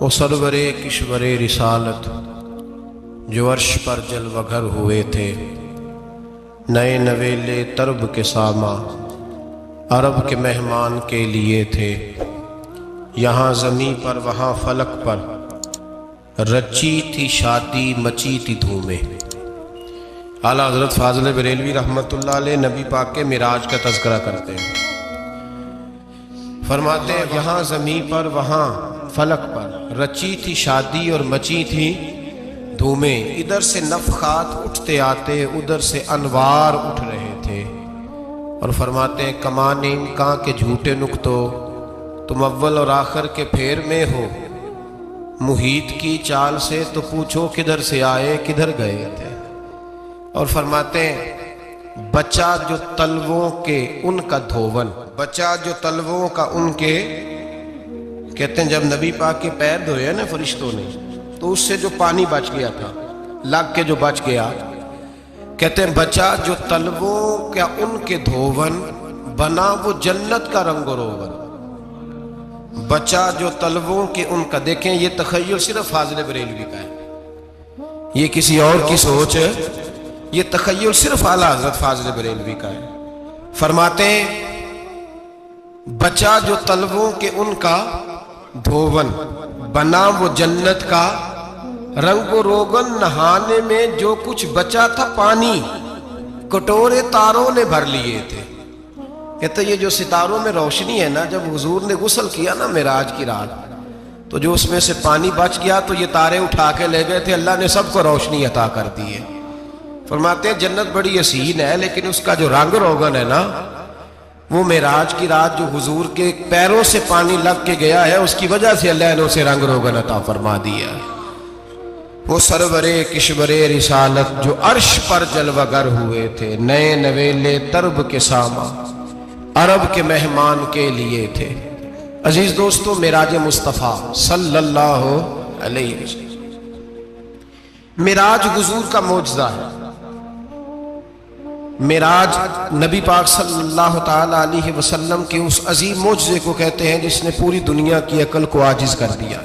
وہ سرور کشور رسالت جو عرش پر جلوگر ہوئے تھے، نئے نویلے طرب کے ساما عرب کے مہمان کے لیے تھے۔ یہاں زمیں پر وہاں فلک پر رچی تھی شادی مچی تھی دھومیں۔ اعلیٰ حضرت فاضل بریلوی رحمۃ اللہ علیہ نبی پاک کے معراج کا تذکرہ کرتے ہیں، فرماتے ہیں یہاں زمیں پر وہاں فلک پر رچی تھی شادی اور مچی تھی دھومیں۔ ادھر سے نفخات اٹھتے آتے، ادھر سے انوار اٹھ رہے تھے، اور فرماتے ہیں کمان امکان کے جھوٹے نکتو، تم اول اور آخر کے پھیر میں ہو۔ محیط کی چال سے تو پوچھو کدھر سے آئے کدھر گئے تھے۔ اور فرماتے ہیں بچہ جو تلووں کے ان کا دھوون، بچہ جو تلووں کا ان کے، کہتے ہیں جب نبی پاک کے پیر دھوئے نا فرشتوں نے، تو اس سے جو پانی بچ گیا تھا، لگ کے جو بچ گیا، کہتے ہیں بچہ جو تلووں کا ان کے دھوون بنا وہ جنت کا رنگ و روغن۔ بچہ جو تلووں کے ان کا، دیکھیں یہ تخیل صرف فاضل بریلوی کا ہے، یہ کسی اور کی سوچ ہے، یہ تخیل صرف اعلیٰ حضرت فاضل بریلوی کا ہے۔ فرماتے ہیں بچہ جو تلووں کے ان کا دھوون بنا وہ جنت کا رنگ و روغن، نہانے میں جو کچھ بچا تھا پانی کٹورے تاروں نے بھر لیے تھے۔ کہتے یہ جو ستاروں میں روشنی ہے نا، جب حضور نے غسل کیا نا معراج کی رات، تو جو اس میں سے پانی بچ گیا تو یہ تارے اٹھا کے لے گئے تھے، اللہ نے سب کو روشنی عطا کر دی ہے۔ فرماتے ہیں جنت بڑی حسین ہے، لیکن اس کا جو رنگ روغن ہے نا، وہ معراج کی رات جو حضور کے پیروں سے پانی لگ کے گیا ہے، اس کی وجہ سے اللہ نے اسے رنگ روغن عطا فرما دیا۔ وہ سرور کشور رسالت جو عرش پر جلوگر ہوئے تھے، نئے نویلے طرب کے ساما عرب کے مہمان کے لیے تھے۔ عزیز دوستو، معراج مصطفیٰ صلی اللہ علیہ وسلم، معراج حضور کا معجزہ ہے۔ معراج نبی پاک صلی اللہ تعالی علیہ وسلم کے اس عظیم معجزے کو کہتے ہیں جس نے پوری دنیا کی عقل کو عاجز کر دیا۔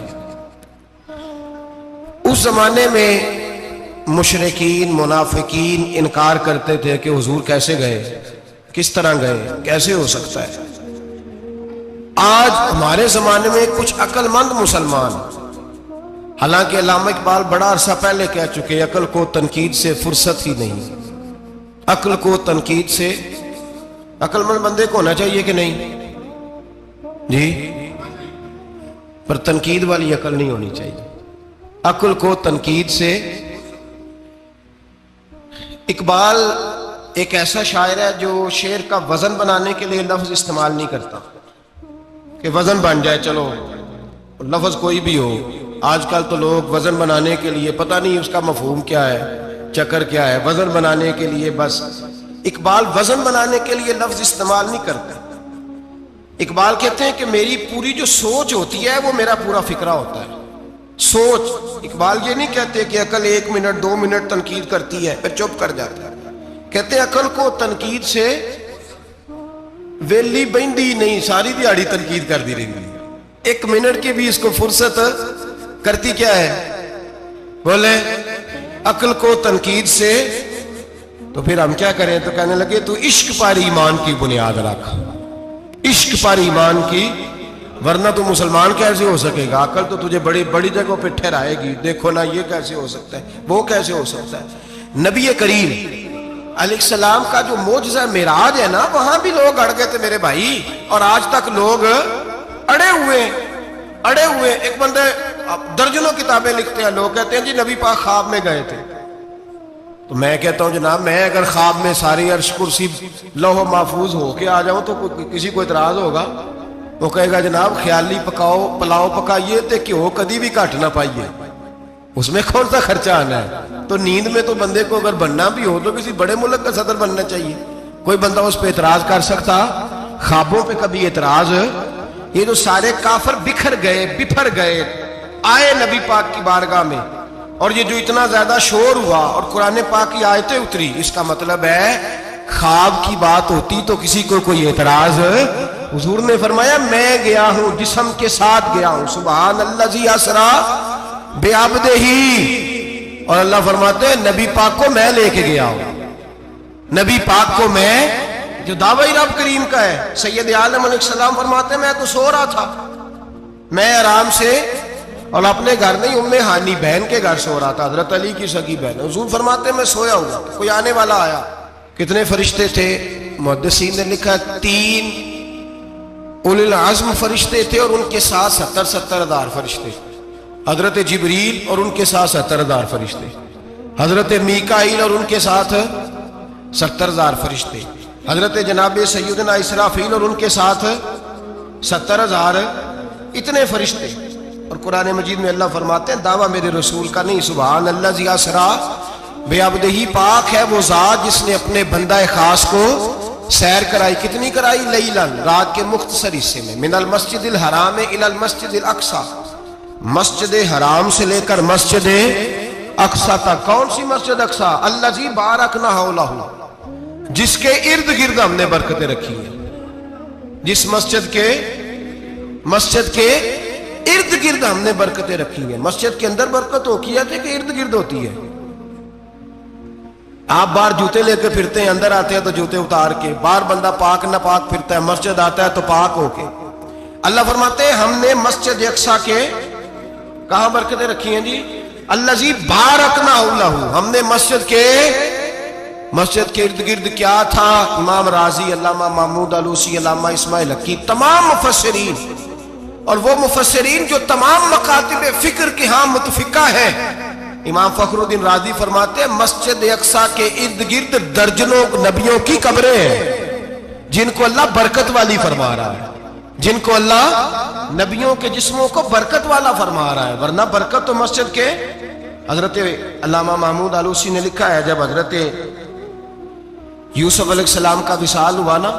اس زمانے میں مشرکین منافقین انکار کرتے تھے کہ حضور کیسے گئے، کس طرح گئے، کیسے ہو سکتا ہے۔ آج ہمارے زمانے میں کچھ عقل مند مسلمان، حالانکہ علامہ اقبال بڑا عرصہ پہلے کہہ چکے عقل کو تنقید سے فرصت ہی نہیں، عقل کو تنقید سے، عقل مند بندے کو ہونا چاہیے کہ نہیں جی، پر تنقید والی عقل نہیں ہونی چاہیے، عقل کو تنقید سے۔ اقبال ایک ایسا شاعر ہے جو شعر کا وزن بنانے کے لیے لفظ استعمال نہیں کرتا کہ وزن بن جائے، چلو لفظ کوئی بھی ہو۔ آج کل تو لوگ وزن بنانے کے لیے پتہ نہیں اس کا مفہوم کیا ہے، چکر کیا ہے، وزن بنانے کے لیے بس۔ اقبال وزن بنانے کے لیے لفظ استعمال نہیں کرتے۔ اقبال کہتے ہیں کہ میری پوری جو سوچ ہوتی ہے وہ میرا پورا فکرہ ہوتا ہے، سوچ۔ اقبال یہ نہیں کہتے کہ عقل 1 منٹ 2 منٹ تنقید کرتی ہے پھر چپ کر جاتا ہے، کہتے ہیں عقل کو تنقید سے ویلی بہندی نہیں، ساری دیہاڑی تنقید کر دی رہی، 1 منٹ کی بھی اس کو فرصت کرتی کیا ہے، بولے عقل کو تنقید سے۔ تو پھر ہم کیا کریں، تو کہنے لگے تو عشق پر ایمان کی بنیاد رکھ، عشق پر ایمان کی، ورنہ تو مسلمان کیسے ہو سکے گا، عقل تو تجھے بڑی بڑی جگہوں پہ ٹھہرائے گی، دیکھو نا یہ کیسے ہو سکتا ہے، وہ کیسے ہو سکتا ہے۔ نبی کریم علیہ السلام کا جو معجزہ معراج ہے نا، وہاں بھی لوگ اڑ گئے تھے میرے بھائی، اور آج تک لوگ اڑے ہوئے۔ ایک بندے درجنوں کتابیں لکھتے ہیں، لوگ کہتے ہیں جی نبی پاک خواب میں گئے تھے، تو میں کہتا ہوں جناب میں اگر خواب میں ساری عرش کرسی لوح محفوظ ہو کے آ جاؤں تو کسی کو اعتراض ہوگا؟ وہ کہے گا جناب خیالی پلاؤ پکائیے تے کہ وہ کدی بھی گھٹ نہ پائیے، اس میں کون سا خرچہ آنا ہے۔ تو نیند میں تو بندے کو اگر بننا بھی ہو تو کسی بڑے ملک کا صدر بننا چاہیے، کوئی بندہ اس پہ اعتراض کر سکتا؟ خوابوں پہ کبھی اعتراض؟ یہ جو سارے کافر بکھر گئے آئے نبی پاک کی بارگاہ میں، اور یہ جو اتنا زیادہ شور ہوا اور قرآن پاک کی آیتیں اتری، اس کا مطلب ہے خواب کی بات ہوتی تو کسی کو کوئی اعتراض حضور نے فرمایا میں گیا ہوں، جسم کے ساتھ گیا ہوں، سبحان الذی اسرا بعبدہ، اور اللہ فرماتے ہیں نبی پاک کو میں لے کے گیا ہوں، نبی پاک کو میں، جو دعوی رب کریم کا ہے۔ سید عالم علیہ السلام فرماتے ہیں میں تو سو رہا تھا، میں آرام سے، اور اپنے گھر نہیں، ام ہانی بہن کے گھر سو رہا تھا، حضرت علی کی سگی بہن۔ حضور فرماتے ہیں میں سویا ہوا، کوئی آنے والا آیا۔ کتنے فرشتے تھے؟ محدثین نے لکھا 3 اولی العزم فرشتے تھے، اور ان کے ساتھ 70 ہزار فرشتے، حضرت جبریل اور ان کے ساتھ 70 ہزار فرشتے، حضرت میکائیل اور ان کے ساتھ 70 ہزار فرشتے، حضرت جناب سیدنا اسرافیل اور ان کے ساتھ 70 ہزار، اتنے فرشتے۔ اور قرآن مجید میں اللہ فرماتے ہیں دعویٰ میرے رسول کا نہیں، سبحان الذی اسرا بعبدہ، پاک ہے وہ ذات جس نے اپنے بندہ خاص کو سیر کرائی۔ کتنی کرائی؟ لیلاً، رات کے مختصر حصے میں، من المسجد الحرام الی المسجد الاقصی، مسجد حرام سے لے کر مسجد اقصی تک۔ کون سی مسجد اقصی؟ الذی بارکنا حولہ، جس کے ارد گرد ہم نے برکتیں رکھی ہیں، جس مسجد کے ارد گرد ہم نے برکتیں رکھی ہیں۔ مسجد کے اندر برکت ہوتی ہے کہ ارد گرد ہوتی ہے؟ آپ باہر جوتے لے کے پھرتے ہیں، اندر آتے ہیں تو جوتے اتار کے، باہر بندہ پاک نہ پاک پھرتا ہے، مسجد آتا ہے تو پاک ہو کے۔ اللہ فرماتے ہیں ہم نے مسجد اقصی کے کہاں برکتیں رکھی ہیں جی؟ الذی بارکنا حولہ، ہم نے مسجد کے ارد گرد کیا تھا؟ امام راضی، علامہ محمود آلوسی، علامہ اسماعیل حقی، تمام مفسرین، اور وہ مفسرین جو تمام مکاتب فکر کے ہاں متفقہ ہیں۔ امام فخر الدین رازی فرماتے ہیں مسجد اقصی کے ارد گرد درجنوں نبیوں کی قبریں ہیں، جن کو اللہ برکت والی فرما رہا ہے، جن کو اللہ نبیوں کے جسموں کو برکت والا فرما رہا ہے، ورنہ برکت تو مسجد کے۔ حضرت علامہ محمود آلوسی نے لکھا ہے جب حضرت یوسف علیہ السلام کا وصال ہوا نا،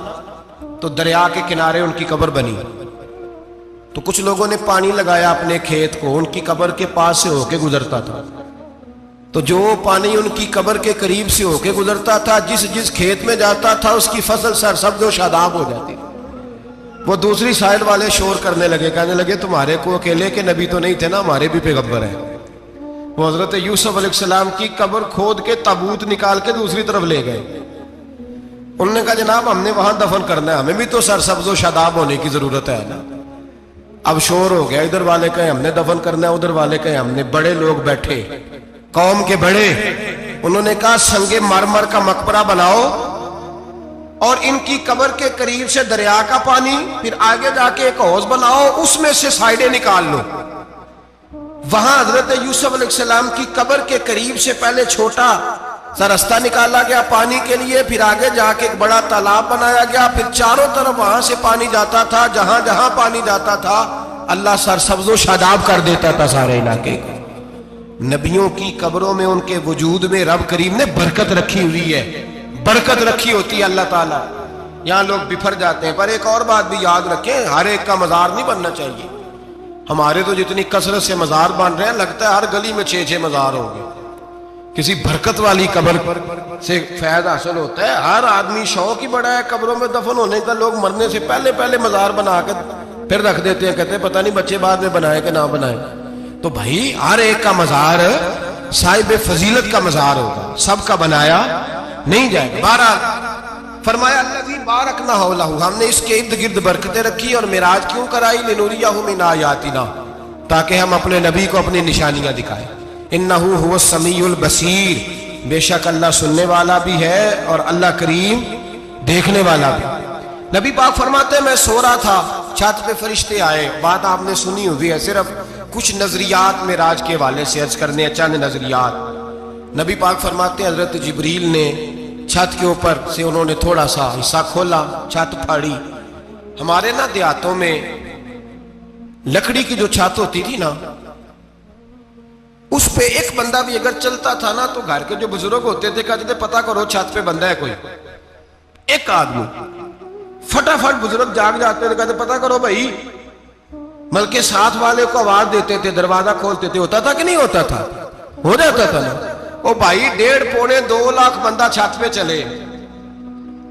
تو دریا کے کنارے ان کی قبر بنی، تو کچھ لوگوں نے پانی لگایا اپنے کھیت کو، ان کی قبر کے پاس سے ہو کے گزرتا تھا، تو جو پانی ان کی قبر کے قریب سے ہو کے گزرتا تھا، جس کھیت میں جاتا تھا اس کی فصل سرسبز و شاداب ہو جاتی۔ وہ دوسری سائڈ والے شور کرنے لگے، کہنے لگے تمہارے کو اکیلے کے نبی تو نہیں تھے نا، ہمارے بھی پیغمبر ہیں۔ وہ حضرت یوسف علیہ السلام کی قبر کھود کے تابوت نکال کے دوسری طرف لے گئے۔ انہوں نے کہا جناب ہم نے وہاں دفن کرنا ہے، ہمیں بھی تو سرسبز و شاداب ہونے کی ضرورت ہے نا۔ اب شور ہو گیا، ادھر والے کہیں ہم نے دفن کرنا ہے، ادھر والے کہیں ہم نے۔ بڑے لوگ بیٹھے، قوم کے بڑے، انہوں نے کہا سنگ مرمر کا مقبرہ بناؤ، اور ان کی قبر کے قریب سے دریا کا پانی، پھر آگے جا کے ایک حوض بناؤ، اس میں سے سائڈیں نکال لو۔ وہاں حضرت یوسف علیہ السلام کی قبر کے قریب سے پہلے چھوٹا سا رستہ نکالا گیا پانی کے لیے، پھر آگے جا کے ایک بڑا تالاب بنایا گیا، پھر چاروں طرف وہاں سے پانی جاتا تھا، جہاں جہاں پانی جاتا تھا اللہ سرسبز و شاداب کر دیتا تھا سارے علاقے کو۔ نبیوں کی قبروں میں، ان کے وجود میں رب کریم نے برکت رکھی ہوئی ہے، برکت رکھی ہوتی ہے اللہ تعالیٰ۔ یہاں لوگ بفر جاتے ہیں، پر ایک اور بات بھی یاد رکھیں، ہر ایک کا مزار نہیں بننا چاہیے۔ ہمارے تو جتنی کثرت سے مزار بن رہے ہیں، لگتا ہے ہر گلی میں 6 مزار ہوں گے۔ کسی برکت والی قبر سے فیض حاصل ہوتا ہے۔ ہر آدمی شوق ہی بڑا ہے قبروں میں دفن ہونے کا، لوگ مرنے سے پہلے مزار بنا کے پھر رکھ دیتے ہیں، کہتے ہیں پتہ نہیں بچے بعد میں بنائے کہ نہ بنائے۔ تو بھائی ہر ایک کا مزار صاحب فضیلت کا مزار ہوگا، سب کا بنایا نہیں جائے گا۔ بہرحال فرمایا الذی بارکنا حولہ، ہم نے اس کے ارد گرد برکتیں رکھی، اور معراج کیوں کرائی؟ لنوریہ من آیاتنا، تاکہ ہم اپنے نبی کو اپنی نشانیاں دکھائیں۔ انہ هو السمیع البصیر، بے شک اللہ سننے والا بھی ہے اور اللہ کریم دیکھنے والا بھی۔ نبی پاک فرماتے ہیں میں سو رہا تھا، چھت پہ فرشتے آئے، بات آپ نے سنی ہوئی ہے، صرف کچھ نظریات معراج کے حوالے سے عرض کرنے ہیں، چند نظریات۔ نبی پاک فرماتے ہیں حضرت جبریل نے چھت کے اوپر سے انہوں نے تھوڑا سا حصہ کھولا، چھت پھاڑی۔ ہمارے نا دیہاتوں میں لکڑی کی جو چھت ہوتی تھی نا، اس پہ ایک بندہ بھی اگر چلتا تھا نا، تو گھر کے جو بزرگ ہوتے تھے کہتے تھے پتہ کرو چھت پہ بندہ ہے کوئی۔ ایک آدمی فٹافٹ بزرگ جاگ جاتے تھے، کہتے پتہ کرو بھائی، بلکہ ساتھ والے کو آواز دیتے تھے، دروازہ کھولتے تھے۔ ہوتا تھا کہ نہیں ہوتا تھا؟ ہو جاتا تھا نا۔ او بھائی 1.5-2 لاکھ بندہ چھت پہ چلے،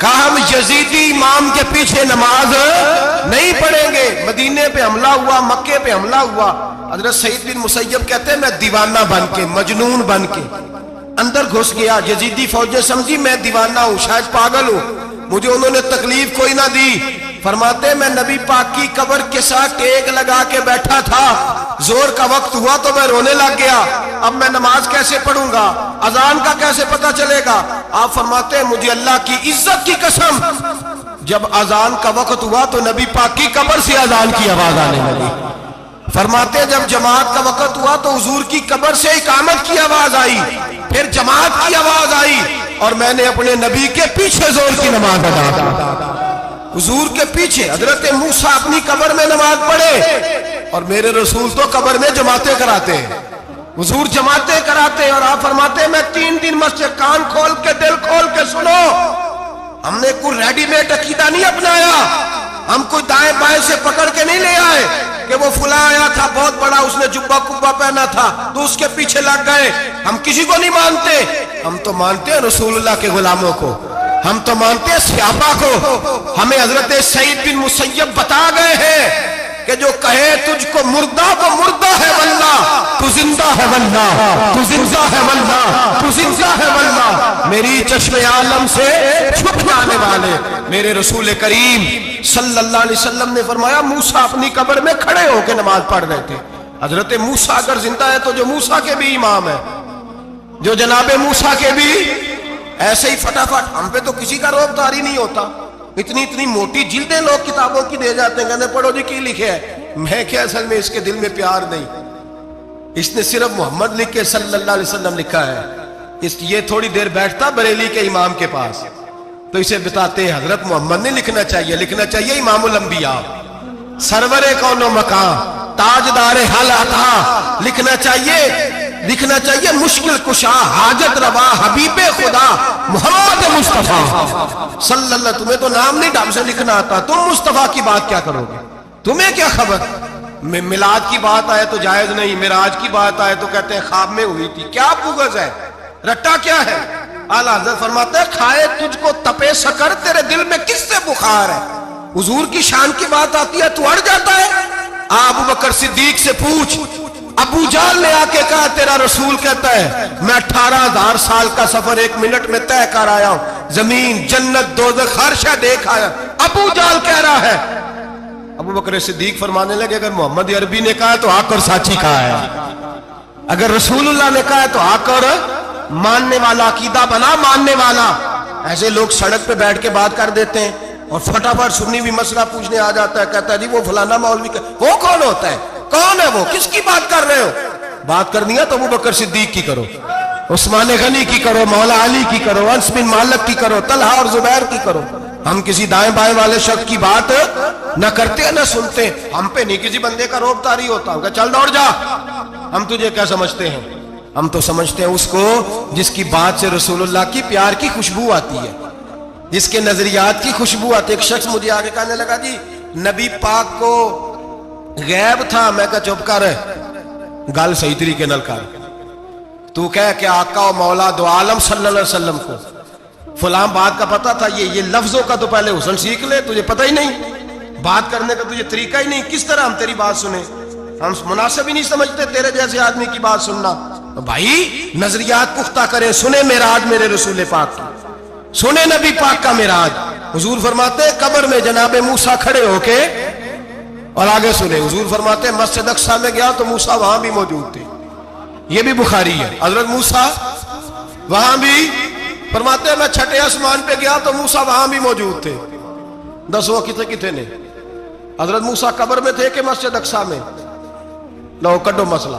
کہا ہم یزیدی امام کے پیچھے نماز نہیں پڑھیں گے. مدینے پہ حملہ ہوا, مکے پہ حملہ ہوا. حضرت سعید بن مسیب کہتے ہیں میں دیوانہ بن کے, مجنون بن کے اندر گھس گیا. یزیدی فوجیں سمجھی میں دیوانہ ہوں, شاید پاگل ہوں, مجھے انہوں نے تکلیف کوئی نہ دی. فرماتے میں نبی پاک کی قبر کے ساتھ ٹیک لگا کے بیٹھا تھا, زور کا وقت ہوا تو میں رونے لگ گیا. اب میں نماز کیسے پڑھوں گا, اذان کا کیسے پتہ چلے گا. آپ فرماتے ہیں مجھے اللہ کی عزت کی قسم, جب اذان کا وقت ہوا تو نبی پاک کی قبر سے اذان کی آواز آنے لگی. فرماتے جب جماعت کا وقت ہوا تو حضور کی قبر سے اقامت کی آواز آئی, پھر جماعت کی آواز آئی, اور میں نے اپنے نبی کے پیچھے زور کی نماز ادا کی. حضور کے پیچھے حضرت موسیٰ اپنی قبر میں نماز پڑھے, اور میرے رسول تو قبر میں جماعتیں کراتے ہیں. حضور جماعتیں کراتے ہیں, اور آپ فرماتے ہیں میں 3 دن مسجد, کان کھول کے دل کھول کے سنو, ہم نے کوئی ریڈی میڈ عقیدہ نہیں اپنایا, ہم کوئی دائیں بائیں سے پکڑ کے نہیں لے آئے کہ وہ فلاں آیا تھا بہت بڑا, اس نے جبہ کبہ پہنا تھا تو اس کے پیچھے لگ گئے. ہم کسی کو نہیں مانتے, ہم تو مانتے ہیں رسول اللہ کے غلاموں کو, ہم تو مانتے ہیں صحابہ کو. ہمیں حضرت سعید بن مسیب بتا گئے ہیں کہ جو کہے تجھ کو مردہ وہ مردہ ہے واللہ, تو زندہ ہے واللہ, تو زندہ ہے واللہ, تو زندہ ہے واللہ. میری چشم عالم سے چھپ جانے والے میرے رسول کریم صلی اللہ علیہ وسلم نے فرمایا موسیٰ اپنی قبر میں کھڑے ہو کے نماز پڑھ رہے تھے. حضرت موسیٰ اگر زندہ ہے تو جو موسیٰ کے بھی امام ہے, جو جناب موسیٰ کے بھی ایسے ہی فٹافٹ. ہم پہ تو کسی کا روب طاری نہیں ہوتا, اتنی موٹی جلدیں لوگ کتابوں کی دے جاتے ہیں, کہتے ہیں پڑھو جی کی لکھے ہے. میں کیا, اصل میں اس کے دل میں پیار نہیں, اس نے صرف محمد لکھ کے صلی اللہ علیہ وسلم لکھا ہے. یہ تھوڑی دیر بیٹھتا بریلی کے امام کے پاس تو اسے بتاتے ہیں حضرت محمد نے لکھنا چاہیے, لکھنا چاہیے امام الانبیاء, سرور کون و مکان, تاجدار حال عطا, لکھنا چاہیے مشکل کشا, حاجت روا, حبیب خدا محمد مصطفیٰ صلی اللہ. تمہیں تو نام نہیں ڈھنگ سے لکھنا آتا, تم مصطفیٰ کی بات کیا کرو گے, تمہیں کیا خبر. میلاد کی بات آئے تو جائز نہیں, معراج کی بات آئے تو کہتے ہیں خواب میں ہوئی تھی. کیا بغض ہے, رٹا کیا ہے. اعلیٰ حضرت فرماتا ہے کھائے تجھ کو تپے سکر, تیرے دل میں کس سے بخار ہے. حضور کی شان کی بات آتی ہے تو اڑ جاتا ہے. ابو بکر صدیق سے پوچھ, ابو جہل نے آ کے کہا تیرا رسول کہتا ہے میں 18,000 سال کا سفر 1 منٹ میں طے کر آیا ہوں, زمین جنت دوزخ ہر شے دیکھ آیا. ابو جہل کہہ رہا ہے. ابو بکر صدیق فرمانے لگے اگر محمد عربی نے کہا تو آ کر ساتھی کہا ہے, اگر رسول اللہ نے کہا تو آ کر ماننے والا, عقیدہ بنا ماننے والا. ایسے لوگ سڑک پہ بیٹھ کے بات کر دیتے ہیں اور فٹافٹ سنی بھی مسئلہ پوچھنے آ جاتا ہے, کہتا ہے جی وہ فلانا مولوی, وہ کون ہوتا ہے, کون ہے وہ, کس کی بات کر رہے ہو. بات کرنی ہے تو ابو بکر صدیق کی کرو, عثمان غنی کی کرو, مولا علی کی کرو, انس بن مالک کی کرو, طلحہ اور زبیر کی کرو. ہم کسی دائیں بائیں والے شخص کی بات نہ کرتے نہ سنتے. ہم پہ نہیں کسی بندے کا روب طاری ہوتا, کہ چل دوڑ جا, ہم تجھے کیا سمجھتے ہیں. ہم تو سمجھتے ہیں اس کو جس کی بات سے رسول اللہ کی پیار کی خوشبو آتی ہے, جس کے نظریات کی خوشبو آتی ہے. ایک شخص مجھے آگے کہنے لگا جی نبی پاک کو غیب تھا. میں کہا چپ کر, گل صحیح طریقے نال کر. تو کہہ کہ آقا و مولا دو عالم صلی اللہ علیہ وسلم کو فلاں بات کا پتا تھا, یہ لفظوں کا تو پہلے حسن سیکھ لے, تجھے پتہ ہی نہیں, بات کرنے کا تجھے طریقہ ہی نہیں, کس طرح ہم تیری بات سنیں. ہم مناسب ہی نہیں سمجھتے تیرے جیسے آدمی کی بات سننا. بھائی نظریات پختہ کریں, سنیں معراج میرے رسول پاک کی, سنیں نبی پاک کا معراج. حضور فرماتے ہیں قبر میں جناب موسیٰ کھڑے ہو کے, اور آگے سنیں حضور فرماتے ہیں مسجد اقصیٰ میں گیا تو موسیٰ وہاں بھی موجود تھے. یہ بھی بخاری ہے. حضرت موسیٰ وہاں بھی, فرماتے ہیں میں 6 آسمان پہ گیا تو موسیٰ وہاں بھی موجود تھے. دسو کتنے نے, حضرت موسیٰ قبر میں تھے کہ مسجد اقصیٰ میں؟ لو کڈو مسئلہ,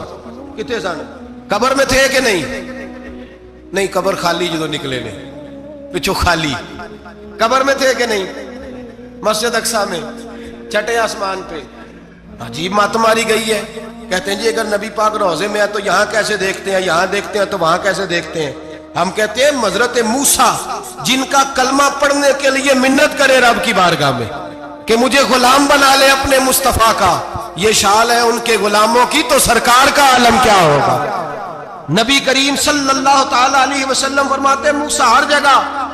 کتنے سن قبر میں تھے کہ نہیں؟ قبر خالی جو نکلے نے پچھو خالی. قبر میں تھے کہ نہیں؟ مسجد اقصیٰ میں 6 آسمان پہ. عجیب مات ماری گئی ہے. کہتے ہیں جی اگر نبی پاک روضے میں ہے تو یہاں کیسے دیکھتے ہیں, یہاں دیکھتے ہیں تو وہاں کیسے دیکھتے ہیں. ہم کہتے ہیں حضرت موسیٰ جن کا کلمہ پڑھنے کے لیے منت کرے رب کی بارگاہ میں کہ مجھے غلام بنا لے اپنے مصطفیٰ کا, یہ شال ہے ان کے غلاموں کی, تو سرکار کا عالم کیا ہوگا. نبی کریم صلی اللہ تعالی علیہ وسلم فرماتے ہیں موسیٰ ہر جگہ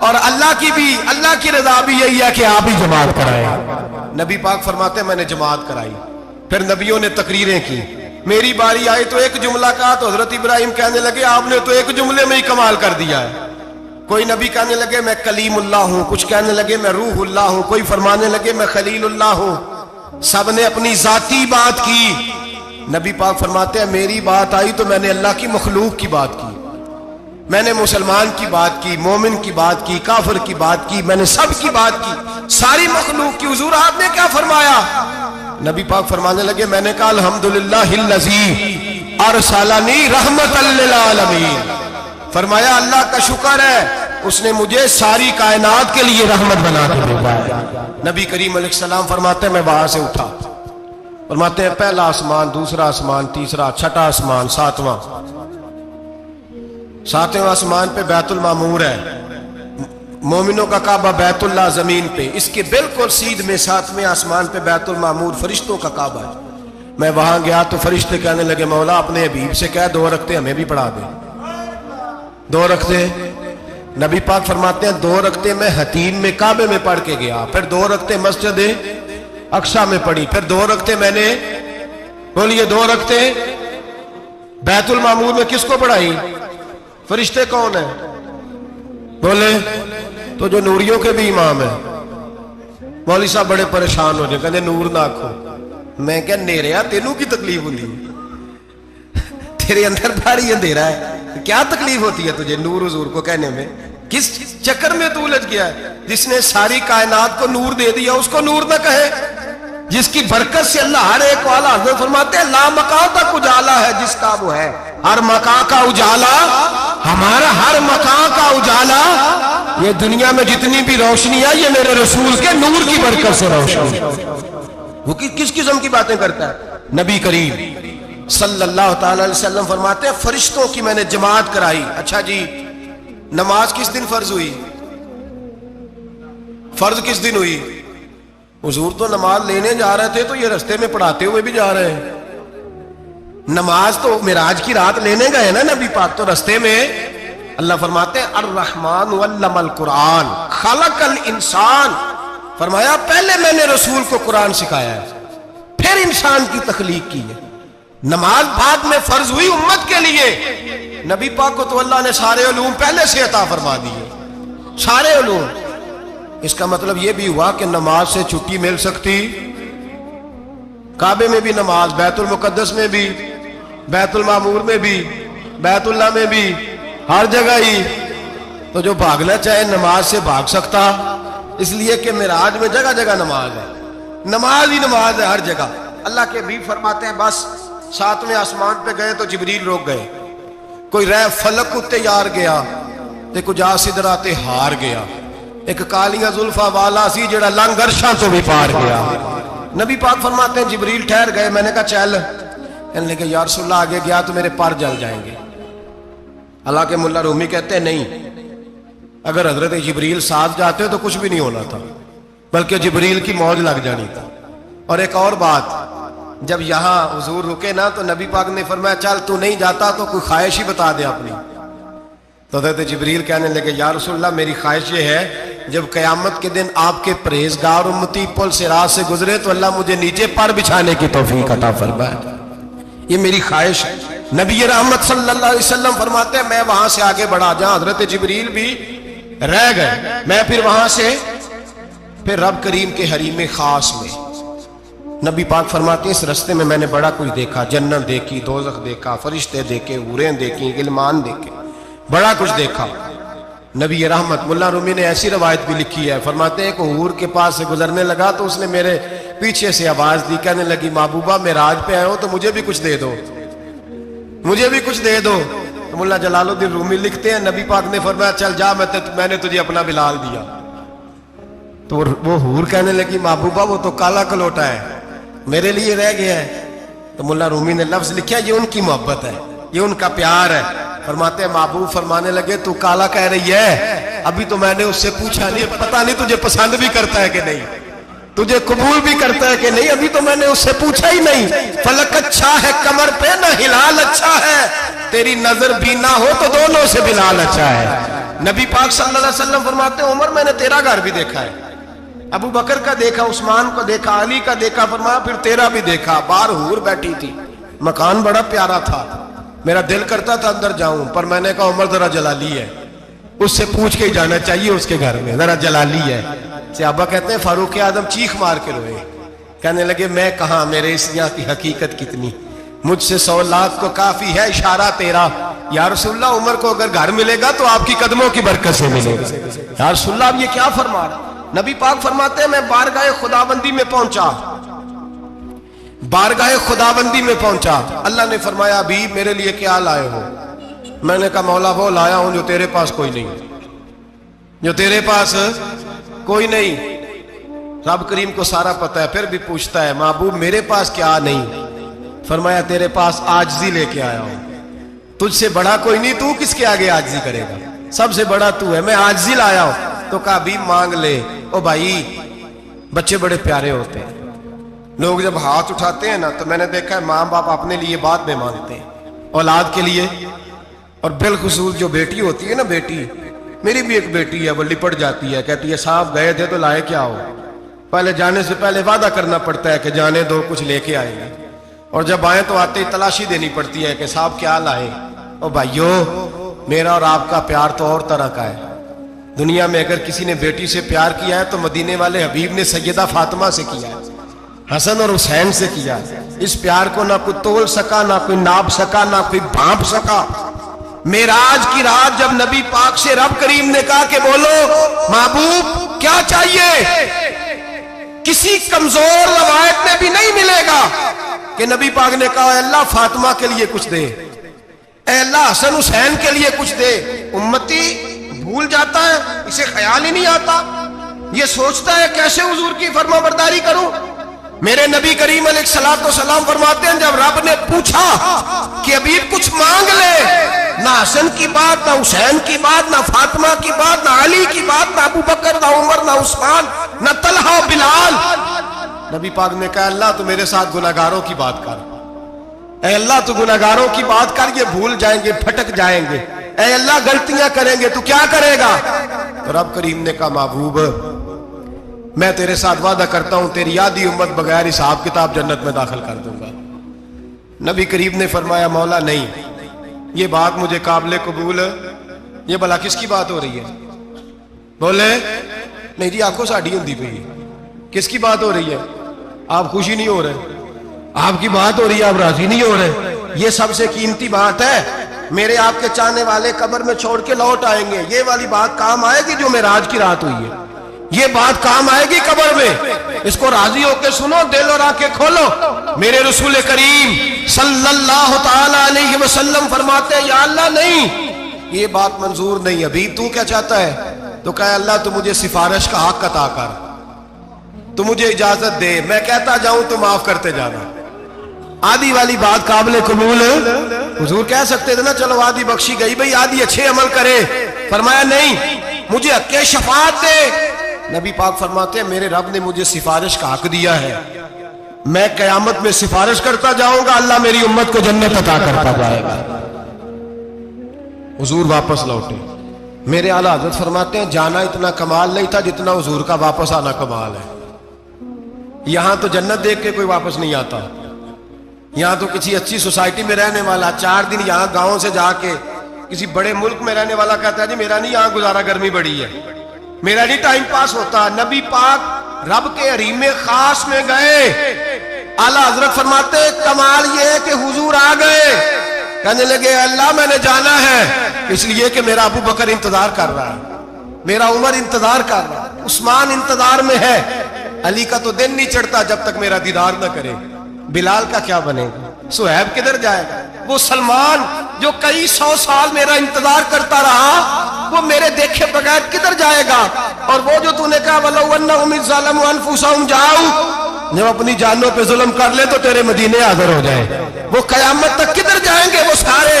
اور اللہ کی رضا بھی یہی ہے کہ آپ ہی جماعت کرائیں۔ نبی پاک فرماتے ہیں میں نے جماعت کرائی، پھر نبیوں نے تقریریں کی، میری باری آئی تو ایک جملہ کہا تو حضرت ابراہیم کہنے لگے آپ نے تو ایک جملے میں ہی کمال کر دیا ہے۔ کوئی نبی کہنے لگے میں کلیم اللہ ہوں، کچھ کہنے لگے میں روح اللہ ہوں، کوئی فرمانے لگے میں خلیل اللہ ہوں، سب نے اپنی ذاتی بات کی۔ نبی پاک فرماتے ہیں میری بات آئی تو میں نے اللہ کی مخلوق کی بات کی، میں نے مسلمان کی بات کی، مومن کی بات کی، کافر کی بات کی، میں نے سب کی بات کی، ساری مخلوق کی۔ حضور آپ نے کیا فرمایا؟ نبی پاک فرمانے لگے میں نے کہا الحمدللہ الذی ارسلنی رحمت للعالمین، فرمایا اللہ کا شکر ہے اس نے مجھے ساری کائنات کے لیے رحمت بنا کے بھیجا ہے۔ نبی کریم علیہ السلام فرماتے ہیں میں وہاں سے اٹھا، فرماتے ہیں پہلا آسمان، دوسرا آسمان، تیسرا، چھٹا آسمان، ساتواں آسمان پہ بیت المعمور ہے، مومنوں کا کعبہ بیت اللہ زمین پہ، اس کے بالکل سیدھ میں ساتویں آسمان پہ بیت المعمور فرشتوں کا کعبہ ہے۔ میں وہاں گیا تو فرشتے کہنے لگے مولا اپنے حبیب سے کہہ 2 رکعتیں ہمیں بھی پڑھا دے۔ 2 رکعتیں نبی پاک فرماتے ہیں 2 رکعتیں میں حتیم میں کعبے میں پڑھ کے گیا، پھر 2 رکعتیں مسجد اقصی میں پڑھی، پھر 2 رکعتیں میں نے بولیے 2 رکعتیں بیت المعمور میں کس کو پڑھائی؟ فرشتے کون ہیں بولے؟ تو جو نوریوں کے بھی امام ہیں۔ مولوی صاحب بڑے پریشان ہو جائے، کہنے نور نہ آکھو۔ میں کہا نیریا تینوں کی تکلیف ہوتی ہے، تیرے اندر بھاری اندھیرا ہے، کیا تکلیف ہوتی ہے تجھے نور حضور کو کہنے میں؟ کس چکر میں تو الجھ گیا ہے؟ جس نے ساری کائنات کو نور دے دیا اس کو نور نہ کہے، جس کی برکت سے اللہ ہر ایک والا حضرت فرماتے ہیں لا مکان تک اجالا ہے جس کا وہ ہے، ہر مکان کا اجالا ہمارا، ہر مکان کا اجالا، یہ دنیا میں جتنی بھی روشنی ہے یہ میرے رسول کے نور کی برکت سے روشنی ہے۔ وہ کس قسم کی باتیں کرتا ہے؟ نبی کریم صلی اللہ تعالی علیہ وسلم فرماتے ہیں فرشتوں کی میں نے جماعت کرائی۔ اچھا جی نماز کس دن فرض ہوئی؟ فرض کس دن ہوئی؟ حضور تو نماز لینے جا رہے تھے تو یہ رستے میں پڑھاتے ہوئے بھی جا رہے ہیں۔ نماز تو معراج کی رات لینے گئے نا نبی پاک، تو رستے میں اللہ فرماتے ہیں الرحمن علم القرآن خلق الانسان، فرمایا پہلے میں نے رسول کو قرآن سکھایا ہے پھر انسان کی تخلیق کی ہے۔ نماز بعد میں فرض ہوئی امت کے لیے، نبی پاک کو تو اللہ نے سارے علوم پہلے سے عطا فرما دیے، سارے علوم۔ اس کا مطلب یہ بھی ہوا کہ نماز سے چھٹی مل سکتی، کعبے میں بھی نماز، بیت المقدس میں بھی، بیت المعمور میں بھی، بیت اللہ میں بھی، ہر جگہ ہی۔ تو جو بھاگنا چاہے نماز سے بھاگ سکتا، اس لیے کہ معراج میں جگہ جگہ نماز ہے، نماز ہی نماز ہے ہر جگہ۔ اللہ کے بھی فرماتے ہیں بس 7ویں آسمان پہ گئے تو جبریل روک گئے، کوئی رہ فلک اتے یار گیا تے کچھ سدراتے ہار گیا، ایک کالیاں زلفا والا سی جڑا لنگ عرشاں تو بھی پار گیا۔ نبی پاک فرماتے ہیں جبریل ٹھہر گئے، میں نے کہا چل، کہنے لگے یا رسول اللہ آگے گیا تو میرے پر جل جائیں گے۔ حالانکہ ملا رومی کہتے ہیں نہیں، اگر حضرت جبریل ساتھ جاتے تو کچھ بھی نہیں ہونا تھا، بلکہ جبریل کی موج لگ جانی تھا۔ اور ایک اور بات، جب یہاں حضور رکے نا تو نبی پاک نے فرمایا چل تو نہیں جاتا تو کوئی خواہش ہی بتا دے اپنی۔ تو حضرت جبریل کہنے لگے یا رسول اللہ میری خواہش یہ ہے جب قیامت کے دن آپ کے پرہیزگار امتی پل سے راہ سے گزرے تو اللہ مجھے نیچے پر بچھانے کی توفیق عطا فرمائے، یہ میری خواہش ہے۔ نبی رحمت صلی اللہ علیہ وسلم فرماتے ہیں میں وہاں سے آگے بڑھا جہاں حضرت جبریل بھی رہ گئے، میں پھر وہاں سے پھر رب کریم کے حریم خاص میں۔ نبی پاک فرماتے ہیں اس رستے میں نے بڑا کچھ دیکھا، جنت دیکھی، دوزخ دیکھا، فرشتے دیکھے، حوریں دیکھی، غلمان دیکھے، بڑا کچھ دیکھا۔ نبی رحمت ملا رومی نے ایسی روایت بھی لکھی ہے، فرماتے ہیں کہ حور کے پاس سے گزرنے لگا تو اس نے میرے پیچھے سے آواز دی، کہنے لگی محبوبہ معراج پہ آئے ہو تو مجھے بھی کچھ دے دو، مجھے بھی کچھ دے دو۔ تو ملا جلال الدین رومی لکھتے ہیں نبی پاک نے فرمایا چل جا میں نے تجھے اپنا بلال دیا۔ تو وہ حور کہنے لگی محبوبہ وہ تو کالا کلوٹا ہے، میرے لیے رہ گیا ہے۔ تو ملا رومی نے لفظ لکھا یہ ان کی محبت ہے، یہ ان کا پیار ہے۔ فرماتے ہیں محبوب فرمانے لگے تو کالا کہہ رہی ہے، ابھی تو میں نے اس سے پوچھا نہیں، پتہ نہیں تجھے پسند بھی کرتا ہے کہ نہیں، تجھے قبول بھی کرتا ہے کہ نہیں، ابھی تو میں نے اس سے پوچھا ہی نہیں۔ فلک اچھا ہے کمر پہ نہ ہلال اچھا ہے، تیری نظر بھی نہ ہو تو دونوں سے بلال اچھا ہے۔ نبی پاک صلی اللہ علیہ وسلم فرماتے ہیں عمر میں نے تیرا گھر بھی دیکھا ہے، ابو بکر کا دیکھا، عثمان کو دیکھا، علی کا دیکھا، فرمایا پھر تیرا بھی دیکھا، بار حور بیٹھی تھی، مکان بڑا پیارا تھا، میرا دل کرتا تھا اندر جاؤں، پر میں نے کہا عمر ذرا جلالی ہے، اس سے پوچھ کے ہی جانا چاہیے اس کے گھر میں، ذرا جلالی ہے۔ صحابہ کہتے ہیں فاروق اعظم چیخ مار کے روئے، کہنے لگے میں کہاں، میرے اس یہاں کی حقیقت کتنی، مجھ سے 100 لاکھ کو کافی ہے اشارہ تیرا، یا رسول اللہ عمر کو اگر گھر ملے گا تو آپ کی قدموں کی برکت سے ملے گا۔ یا رسول اللہ اب یہ کیا فرما رہا؟ نبی پاک فرماتے ہیں میں بارگاہ خداوندی میں پہنچا، بارگاہ خداوندی میں پہنچا، اللہ نے فرمایا حبیب میرے لیے کیا لائے ہو؟ میں نے کہا مولا وہ لایا ہوں جو تیرے پاس کوئی نہیں، جو تیرے پاس کوئی نہیں۔ رب کریم کو سارا پتہ ہے، پھر بھی پوچھتا ہے محبوب میرے پاس کیا نہیں؟ فرمایا تیرے پاس عاجزی لے کے آیا ہوں، تجھ سے بڑا کوئی نہیں، تو کس کے آگے عاجزی کرے گا، سب سے بڑا تو ہے، میں عاجزی لایا ہوں۔ تو کہا حبیب مانگ لے۔ او بھائی بچے بڑے پیارے ہوتے ہیں، لوگ جب ہاتھ اٹھاتے ہیں نا تو میں نے دیکھا ہے ماں باپ اپنے لیے بعد میں مانگتے ہیں اولاد کے لیے، اور بالخصوص جو بیٹی ہوتی ہے نا، بیٹی میری بھی ایک بیٹی ہے، وہ لپٹ جاتی ہے، کہتی ہے صاحب گئے تھے تو لائے کیا ہو؟ پہلے جانے سے پہلے وعدہ کرنا پڑتا ہے کہ جانے دو کچھ لے کے آئیں گے، اور جب آئیں تو آتے ہی تلاشی دینی پڑتی ہے کہ صاحب کیا لائے۔ او بھائیو میرا اور آپ کا پیار تو اور طرح کا ہے، دنیا میں اگر کسی نے بیٹی سے پیار کیا ہے تو مدینے والے حبیب نے سیدہ فاطمہ سے کیا ہے، حسن اور حسین سے کیا ہے۔ اس پیار کو نہ کوئی تول سکا، نہ کوئی ناپ سکا، نہ کوئی بھانپ سکا۔ معراج کی رات جب نبی پاک سے رب کریم نے کہا کہ بولو محبوب کیا چاہیے، کسی کمزور روایت میں بھی نہیں ملے گا کہ نبی پاک نے کہا اے اللہ فاطمہ کے لیے کچھ دے، اے اللہ حسن حسین کے لیے کچھ دے۔ امتی بھول جاتا ہے، اسے خیال ہی نہیں آتا، یہ سوچتا ہے کیسے حضور کی فرما برداری کروں۔ میرے نبی کریم علیہ الصلوۃ والسلام فرماتے ہیں جب رب نے پوچھا کہ حبیب کچھ مانگ لے، نہ حسن کی بات، نہ حسین کی بات، نہ فاطمہ کی بات، نہ علی کی بات، نہ ابو بکر، نہ عمر، نہ عثمان، نہ طلحہ بلال، نبی پاک نے کہا اللہ تو میرے ساتھ گناہگاروں کی بات کر، اے اللہ تو گناہگاروں کی بات کر، یہ بھول جائیں گے، پھٹک جائیں گے، اے اللہ غلطیاں کریں گے تو کیا کرے گا؟ تو رب کریم نے کہا محبوب میں تیرے ساتھ وعدہ کرتا ہوں تیری آدھی امت بغیر حساب کتاب جنت میں داخل کر دوں گا۔ نبی کریم نے فرمایا مولا نہیں، یہ بات مجھے قابل قبول، یہ بھلا کس کی بات ہو رہی ہے؟ بولے نہیں جی آنکھوں ساڑھی ہوندی پئی ہے، کس کی بات ہو رہی ہے؟ آپ خوشی نہیں ہو رہے، آپ کی بات ہو رہی ہے، آپ راضی نہیں ہو رہے، یہ سب سے قیمتی بات ہے، میرے آپ کے چاہنے والے قبر میں چھوڑ کے لوٹ آئیں گے، یہ والی بات کام آئے گی جو معراج کی رات ہوئی ہے، یہ بات کام آئے گی قبر میں، اس کو راضی ہو کے سنو، دل اور آنکھیں کھولو۔ میرے رسول کریم صلی اللہ تعالی علیہ وسلم فرماتے ہیں یا اللہ نہیں، یہ بات منظور نہیں، ابھی تو کیا چاہتا ہے؟ تو کہا اللہ تو مجھے سفارش کا حق عطا کر، تو مجھے اجازت دے، میں کہتا جاؤں تو معاف کرتے جانا۔ آدھی والی بات قابل قبول، حضور کہہ سکتے تھے نا چلو آدھی بخشی گئی بھئی آدھی اچھے عمل کرے، فرمایا نہیں مجھے حق شفاعت دے۔ نبی پاک فرماتے ہیں میرے رب نے مجھے سفارش کا حق دیا ہے، میں قیامت میں سفارش کرتا جاؤں گا، اللہ میری امت کو جنت عطا کرتا جائے گا۔ حضور واپس لوٹے، میرے اعلیٰ حضرت فرماتے ہیں جانا اتنا کمال نہیں تھا جتنا حضور کا واپس آنا کمال ہے۔ یہاں تو جنت دیکھ کے کوئی واپس نہیں آتا، یہاں تو کسی اچھی سوسائٹی میں رہنے والا 4 دن یہاں گاؤں سے جا کے کسی بڑے ملک میں رہنے والا کہتا ہے جی میرا نہیں یہاں گزارا، گرمی بڑی ہے، میرا نہیں ٹائم پاس ہوتا۔ نبی پاک رب کے حریم خاص میں گئے، اعلیٰ حضرت فرماتے ہیں کمال یہ ہے کہ حضور آ گئے، کہنے لگے اللہ میں نے جانا ہے، اس لیے کہ میرا ابو بکر انتظار کر رہا ہے، میرا عمر انتظار کر رہا ہے، عثمان انتظار میں ہے، علی کا تو دن نہیں چڑھتا جب تک میرا دیدار نہ کرے، بلال کا کیا بنے گا، صہیب کدھر جائے گا، وہ سلمان جو کئی 100 سال میرا انتظار کرتا رہا وہ میرے دیکھے بغیر کدھر جائے گا، اور وہ جو تو نے کہا وَلَوْ أَنَّهُمْ إِذْ ظَلَمُوا أَنفُسَهُمْ جَاءُوا، جب اپنی جانوں پہ ظلم کر لے تو تیرے مدینے حاضر ہو جائے، وہ قیامت تک کدھر جائیں گے وہ سارے،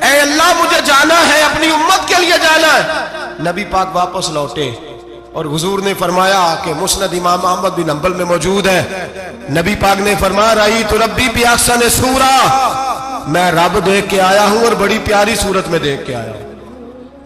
اے اللہ مجھے جانا ہے، اپنی امت کے لیے جانا ہے۔ نبی پاک واپس لوٹے اور حضور نے فرمایا کہ مسند امام احمد بن حنبل میں موجود ہے، نبی پاک نے فرمایا رأیت ربی بأحسن صورہ، میں رب دیکھ کے آیا ہوں اور بڑی پیاری صورت میں دیکھ کے آیا ہوں۔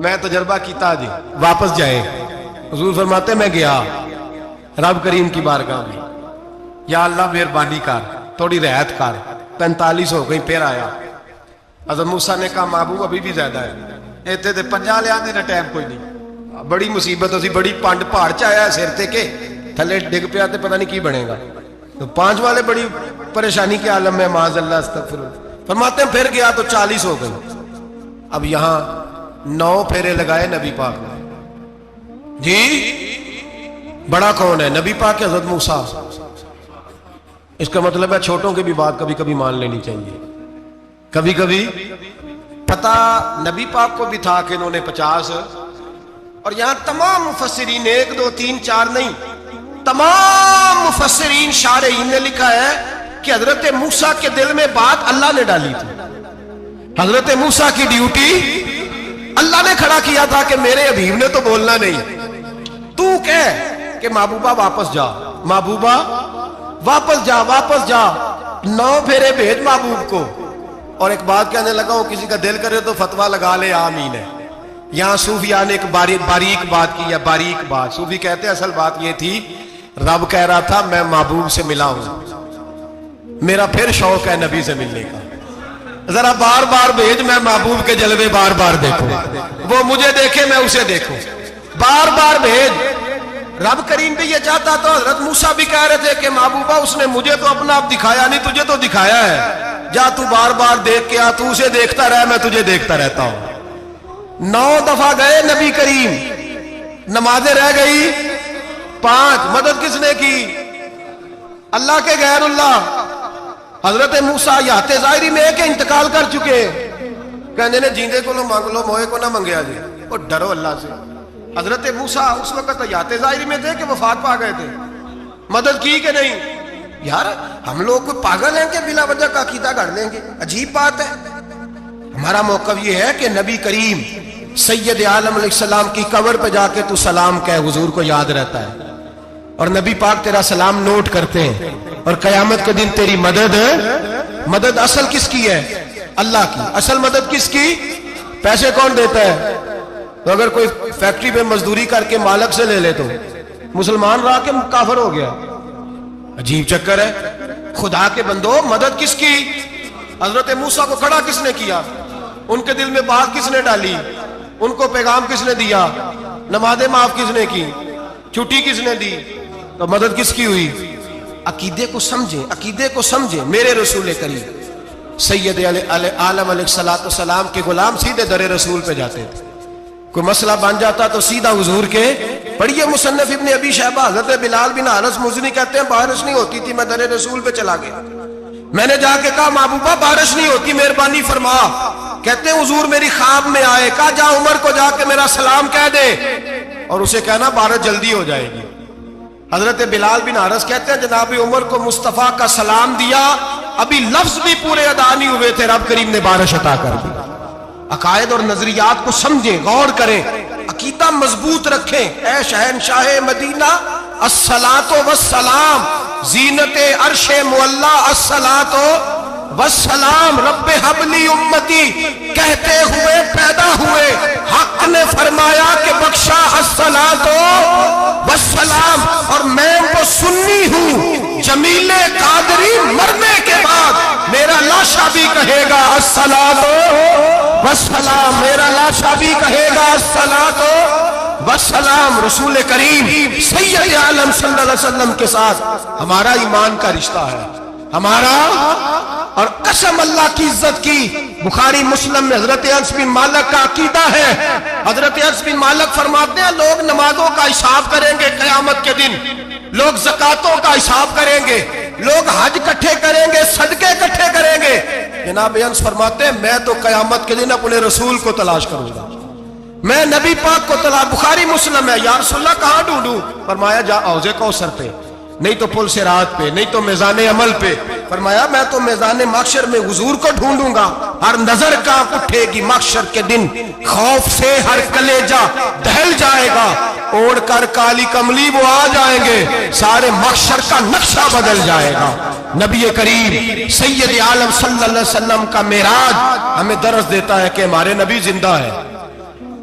میں تجربہ کیتا جی واپس جائے. حضور فرماتے میں گیا رب کریم کی بارگاہ میں, یا اللہ مہربانی کر, تھوڑی رعایت کر. 45 ہو گئی, پھر آیا. حضرت موسیٰ نے کہا محبوب ابھی بھی زیادہ ہے, ایتھے تے 50 لے آنے ٹائم کوئی نہیں. بڑی مصیبت ہوتی, بڑی پانڈ پہاڑ چ آیا سر تے کے تھلے ڈگ پیا تے پتہ نہیں کی بنے گا. تو 5 والے بڑی پریشانی کے عالم میں, معاذ اللہ استغفر اللہ. فرماتے ہیں پھر گیا تو 40 ہو گئی. اب یہاں 9 پھیرے لگائے نبی پاک نے. جی بڑا کون ہے؟ نبی پاک کے حضرت موسیٰ. اس کا مطلب ہے چھوٹوں کی بھی بات کبھی کبھی مان لینی چاہیے. کبھی کبھی پتہ نبی پاک کو بھی تھا کہ انہوں نے 50, اور یہاں تمام مفسرین 1 2 3 4 نہیں, تمام مفسرین شارحین نے لکھا ہے کہ حضرت موسیٰ کے دل میں بات اللہ نے ڈالی تھی. حضرت موسیٰ کی ڈیوٹی اللہ نے کھڑا کیا تھا کہ میرے حبیب نے تو بولنا نہیں, تو کہہ کہ محبوبہ واپس جا, محبوبہ واپس جا, واپس جا. 9 پھیرے بھیج محبوب کو. اور ایک بات کہنے لگا ہوں, کسی کا دل کرے تو فتویٰ لگا لے, آمین ہے. یہاں صوفیاء نے ایک باریک بات کی ہے, باریک بات. صوفی کہتے ہیں اصل بات یہ تھی, رب کہہ رہا تھا میں محبوب سے ملا ہوں, میرا پھر شوق ہے نبی سے ملنے کا, ذرا بار بار بھیج, میں محبوب کے جلوے بار بار دیکھوں, وہ مجھے دیکھے میں اسے دیکھوں, بار بار بھیج. رب کریم بھی یہ چاہتا تو حضرت موسیٰ بھی کہہ رہے تھے کہ محبوبہ اس نے مجھے تو اپنا آپ دکھایا نہیں, تجھے تو دکھایا ہے, جا تو بار بار دیکھ کے آ, تو اسے دیکھتا رہ, میں تجھے دیکھتا رہتا ہوں. 9 دفعہ گئے نبی کریم, نمازیں رہ گئی 5. مدد کس نے کی؟ اللہ کے غیر اللہ. حضرت موسیٰ یات ظاہری میں کہ انتقال کر چکے, کہنے نے جیندے کو مانگ لو, موئے کو نہ منگیا جی, اور ڈرو اللہ سے. حضرت موسیٰ اس وقت یات ظاہری میں تھے کہ وفات پا گئے تھے, مدد کی کہ نہیں؟ یار ہم لوگ کوئی پاگل ہیں کہ بلا وجہ کا عقیدہ گھڑ لیں گے؟ عجیب بات ہے. ہمارا موقف یہ ہے کہ نبی کریم سید عالم علیہ السلام کی قبر پہ جا کے تو سلام کہے, حضور کو یاد رہتا ہے, اور نبی پاک تیرا سلام نوٹ کرتے ہیں. اور قیامت کے دن تیری مدد اصل کس کی ہے؟ اللہ کی. اصل مدد کس کی؟ پیسے کون دیتا ہے؟ تو اگر کوئی فیکٹری پہ مزدوری کر کے مالک سے لے لے تو مسلمان رہا کہ کافر ہو گیا؟ عجیب چکر ہے. خدا کے بندو, مدد کس کی؟ حضرت موسیٰ کو کھڑا کس نے کیا؟ ان کے دل میں بات کس نے ڈالی؟ ان کو پیغام کس نے دیا؟ نمازیں معاف کس نے کی؟ چھٹی کس نے دی؟ تو مدد کس کی ہوئی؟ عقیدے کو سمجھیں, عقیدے کو سمجھیں. میرے رسول کریم سید عالم علیہ السلام کے غلام سیدھے در رسول پہ جاتے تھے. کوئی مسئلہ بن جاتا تو سیدھا حضور کے. پڑھیے مصنف ابن ابی شیبہ, حضرت بلال بن حارث مزنی کہتے ہیں بارش نہیں ہوتی تھی, میں در رسول پہ چلا گیا. میں نے جا کے کہا محبوبہ بارش نہیں ہوتی, مہربانی فرما. کہتے ہیں حضور میری خواب میں آئے, کہا جا عمر کو جا کے میرا سلام کہہ دے, اور اسے کہنا بارش جلدی ہو جائے گی. حضرت بلال بن حارث کہتے ہیں جناب عمر کو مصطفیٰ کا سلام دیا, ابھی لفظ بھی پورے ادا نہیں ہوئے تھے, رب کریم نے بارش عطا کر دی. عقائد اور نظریات کو سمجھیں, غور کریں, عقیدہ مضبوط رکھیں. اے شہنشاہ مدینہ الصلاۃ والسلام, زینت عرش معلا الصلاۃ والسلام, رب حبلی امتی کہتے ہوئے پیدا ہوئے, حق نے فرمایا کہ بخشا الصلاۃ والسلام. اور میں وہ سنی ہوں, جمیل قادری مرنے کے بعد میرا لاشا بھی کہے گا الصلاۃ والسلام, میرا لاشا بھی کہے گا الصلاۃ والسلام. رسول کریم سید عالم صلی اللہ علیہ وسلم کے ساتھ ہمارا ایمان کا رشتہ ہے, ہمارا. اور قسم اللہ کی عزت کی, بخاری مسلم میں حضرت انس بن مالک کا عقیدہ ہے. حضرت انس بن مالک فرماتے ہیں لوگ نمازوں کا حساب کریں گے قیامت کے دن, لوگ زکاتوں کا حساب کریں گے, لوگ حج اکٹھے کریں گے, صدقے اکٹھے کریں گے. جناب انس فرماتے ہیں میں تو قیامت کے دن اپنے رسول کو تلاش کروں گا, میں نبی پاک کو تلاش. بخاری مسلم ہے. یا رسول اللہ کہاں ڈھونڈوں؟ فرمایا جا حوض کوثر پہ, نہیں تو پل صراط پہ, نہیں تو میزان عمل پہ. فرمایا میں تو میزان محشر میں حضور کو ڈھونڈوں گا. ہر نظر کانپ اٹھے گی محشر کے دن, خوف سے ہر کلیجہ دہل جائے گا, اوڑھ کر کالی کملی وہ آ جائیں گے, سارے محشر کا نقشہ بدل جائے گا. نبی کریم سید عالم صلی اللہ علیہ وسلم کا معراج ہمیں درس دیتا ہے کہ ہمارے نبی زندہ ہے.